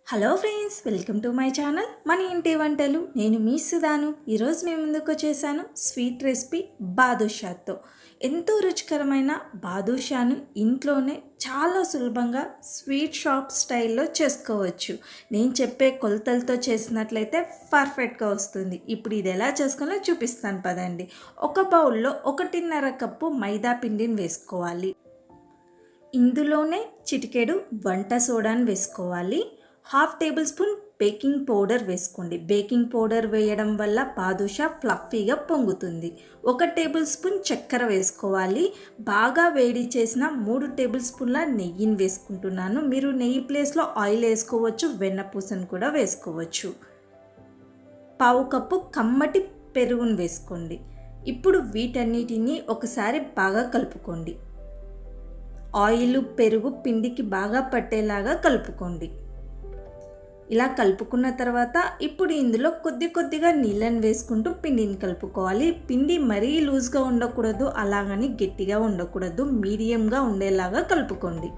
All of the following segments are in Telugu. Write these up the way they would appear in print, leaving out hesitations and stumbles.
Hello friends, welcome to my channel మన ఇంటి వంటలు. నేను మీ సుధాను. ఈరోజు మేము ముందుకు వచ్చేసాను స్వీట్ రెసిపీ బాదుషాతో. ఎంతో రుచికరమైన బాదుషాను ఇంట్లోనే చాలా సులభంగా స్వీట్ షాప్ స్టైల్లో చేసుకోవచ్చు. నేను చెప్పే కొలతలతో చేసినట్లయితే పర్ఫెక్ట్గా వస్తుంది. ఇప్పుడు ఇది ఎలా చేసుకోవాలో చూపిస్తాను పదండి. ఒక బౌల్లో 1.5 కప్పు మైదా పిండిని వేసుకోవాలి. ఇందులోనే చిటికెడు వంట సోడాను వేసుకోవాలి. 1/2 టేబుల్ స్పూన్ బేకింగ్ పౌడర్ వేసుకోండి. బేకింగ్ పౌడర్ వేయడం వల్ల బాదుషా ఫ్లఫీగా పొంగుతుంది. 1 టేబుల్ స్పూన్ చక్కెర వేసుకోవాలి. బాగా వేడి చేసిన 3 టేబుల్ స్పూన్ల నెయ్యిని వేసుకుంటున్నాను. మీరు నెయ్యి ప్లేస్లో ఆయిల్ వేసుకోవచ్చు, వెన్నపూసను కూడా వేసుకోవచ్చు. 1/2 కప్పు కమ్మటి పెరుగును వేసుకోండి. ఇప్పుడు వీటన్నిటిని ఒకసారి బాగా కలుపుకోండి. ఆయిల్ పెరుగు పిండికి బాగా పట్టేలాగా కలుపుకోండి. ఇలా కలుపుకున్న తర్వాత ఇప్పుడు ఇందులో కొద్దిగా నీళ్ళని వేసుకుంటూ పిండిని కలుపుకోవాలి. పిండి మరీ లూజ్గా ఉండకూడదు, అలాగని గట్టిగా ఉండకూడదు, మీడియంగా ఉండేలాగా కలుపుకోండి.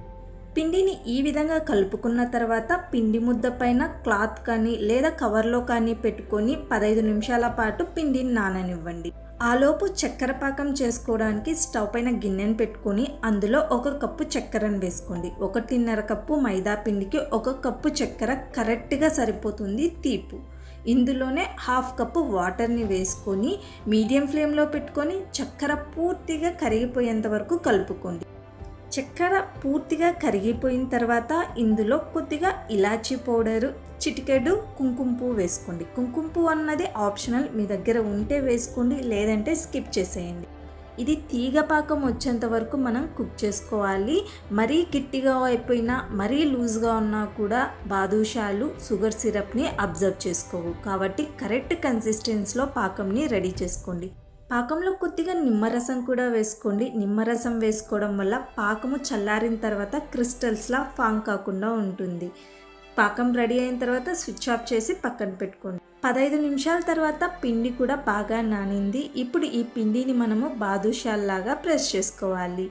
పిండిని ఈ విధంగా కలుపుకున్న తర్వాత పిండి ముద్ద పైన క్లాత్ కానీ లేదా కవర్లో కానీ పెట్టుకొని 15 నిమిషాల పాటు పిండిని నాననివ్వండి. ఆలోపు చక్కెర పాకం చేసుకోవడానికి స్టవ్ పైన గిన్నెను పెట్టుకొని అందులో 1 కప్పు చక్కెరను వేసుకోండి. 1.5 కప్పు మైదా పిండికి 1 కప్పు చక్కెర కరెక్ట్గా సరిపోతుంది తీపు. ఇందులోనే 1/2 కప్పు వాటర్ని వేసుకొని మీడియం ఫ్లేమ్లో పెట్టుకొని చక్కెర పూర్తిగా కరిగిపోయేంత వరకు కలుపుకోండి. చక్కెర పూర్తిగా కరిగిపోయిన తర్వాత ఇందులో కొద్దిగా ఇలాచీ పౌడరు, చిటికెడు కుంకుమ పువ్వు వేసుకోండి. కుంకుమ పువ్వు అన్నది ఆప్షనల్, మీ దగ్గర ఉంటే వేసుకోండి, లేదంటే స్కిప్ చేసేయండి. ఇది తీగ పాకం వచ్చేంత వరకు మనం కుక్ చేసుకోవాలి. మరీ గట్టిగా అయిపోయినా మరీ లూజ్గా ఉన్నా కూడా బాదుషాలు షుగర్ సిరప్ని అబ్జర్వ్ చేసుకోవు. కాబట్టి కరెక్ట్ కన్సిస్టెన్సీలో పాకంని రెడీ చేసుకోండి. పాకంలో కొద్దిగా నిమ్మరసం కూడా వేసుకోండి. నిమ్మరసం వేసుకోవడం వల్ల పాకము చల్లారిన తర్వాత క్రిస్టల్స్లా ఫామ్ కాకుండా ఉంటుంది. పాకం రెడీ అయిన తర్వాత స్విచ్ ఆఫ్ చేసి పక్కన పెట్టుకోండి. 15 నిమిషాల తర్వాత పిండి కూడా బాగా నానింది. ఇప్పుడు ఈ పిండిని మనము బాదుషాల్లాగా ప్రెస్ చేసుకోవాలి.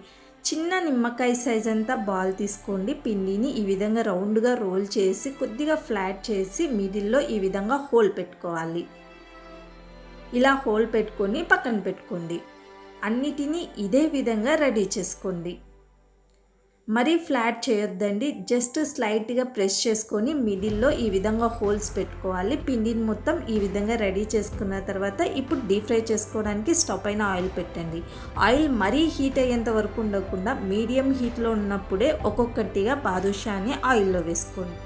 చిన్న నిమ్మకాయ సైజ్ అంతా బాల్ తీసుకోండి. పిండిని ఈ విధంగా రౌండ్గా రోల్ చేసి కొద్దిగా ఫ్లాట్ చేసి మిడిల్లో ఈ విధంగా హోల్ పెట్టుకోవాలి. ఇలా హోల్ పెట్టుకొని పక్కన పెట్టుకోండి. అన్నిటినీ ఇదే విధంగా రెడీ చేసుకోండి. మరీ ఫ్లాట్ చేయొద్దండి, జస్ట్ స్లైట్గా ప్రెస్ చేసుకొని మిడిల్లో ఈ విధంగా హోల్స్ పెట్టుకోవాలి. పిండిని మొత్తం ఈ విధంగా రెడీ చేసుకున్న తర్వాత ఇప్పుడు డీప్ ఫ్రై చేసుకోవడానికి స్టవ్ పైన ఆయిల్ పెట్టండి. ఆయిల్ మరీ హీట్ అయ్యేంత వరకు ఉండకుండా మీడియం హీట్లో ఉన్నప్పుడే ఒక్కొక్కటిగా బాదుషాని ఆయిల్లో వేసుకోండి.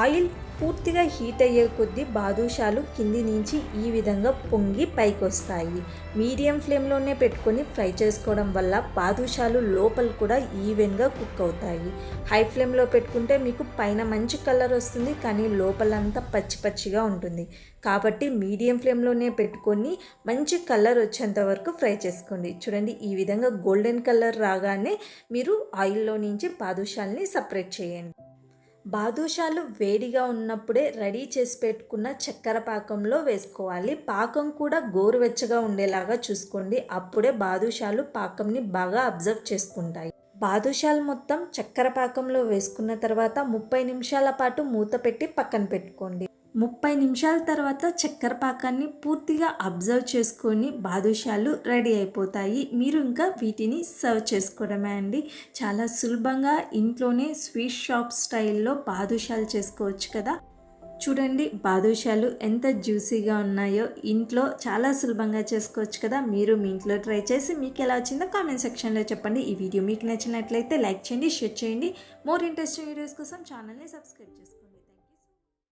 ఆయిల్ పూర్తిగా హీట్ అయ్యే కొద్దీ బాదుషాలు కింది నుంచి ఈ విధంగా పొంగి పైకి వస్తాయి. మీడియం ఫ్లేమ్లోనే పెట్టుకొని ఫ్రై చేసుకోవడం వల్ల బాదుషాలు లోపల కూడా ఈవెన్గా కుక్ అవుతాయి. హై ఫ్లేమ్లో పెట్టుకుంటే మీకు పైన మంచి కలర్ వస్తుంది, కానీ లోపలంతా పచ్చిగా ఉంటుంది. కాబట్టి మీడియం ఫ్లేమ్లోనే పెట్టుకొని మంచి కలర్ వచ్చేంత వరకు ఫ్రై చేసుకోండి. చూడండి, ఈ విధంగా గోల్డెన్ కలర్ రాగానే మీరు ఆయిల్లో నుంచి బాదుషాల్ని సపరేట్ చేయండి. బాదుషాలు వేడిగా ఉన్నప్పుడే రెడీ చేసి పెట్టుకున్న చక్కెర పాకంలో వేసుకోవాలి. పాకం కూడా గోరువెచ్చగా ఉండేలాగా చూసుకోండి. అప్పుడే బాదుషాలు పాకంని బాగా అబ్జర్వ్ చేసుకుంటాయి. బాదుషాలు మొత్తం చక్కెర పాకంలో వేసుకున్న తర్వాత 30 నిమిషాల పాటు మూత పెట్టి పక్కన పెట్టుకోండి. 30 నిమిషాల తర్వాత చక్కెర పాకాన్ని పూర్తిగా అబ్జర్వ్ చేసుకొని బాదుషాలు రెడీ అయిపోతాయి. మీరు ఇంకా వీటిని సర్వ్ చేసుకోవడమే అండి. చాలా సులభంగా ఇంట్లోనే స్వీట్ షాప్ స్టైల్లో బాదుషాలు చేసుకోవచ్చు కదా. చూడండి, బాదుషాలు ఎంత జ్యూసీగా ఉన్నాయో. ఇంట్లో చాలా సులభంగా చేసుకోవచ్చు కదా. మీరు మీ ఇంట్లో ట్రై చేసి మీకు ఎలా వచ్చిందో కామెంట్ సెక్షన్లో చెప్పండి. ఈ వీడియో మీకు నచ్చినట్లయితే లైక్ చేయండి, షేర్ చేయండి. మోర్ ఇంట్రెస్టింగ్ వీడియోస్ కోసం ఛానల్ని సబ్స్క్రైబ్ చేసుకోండి.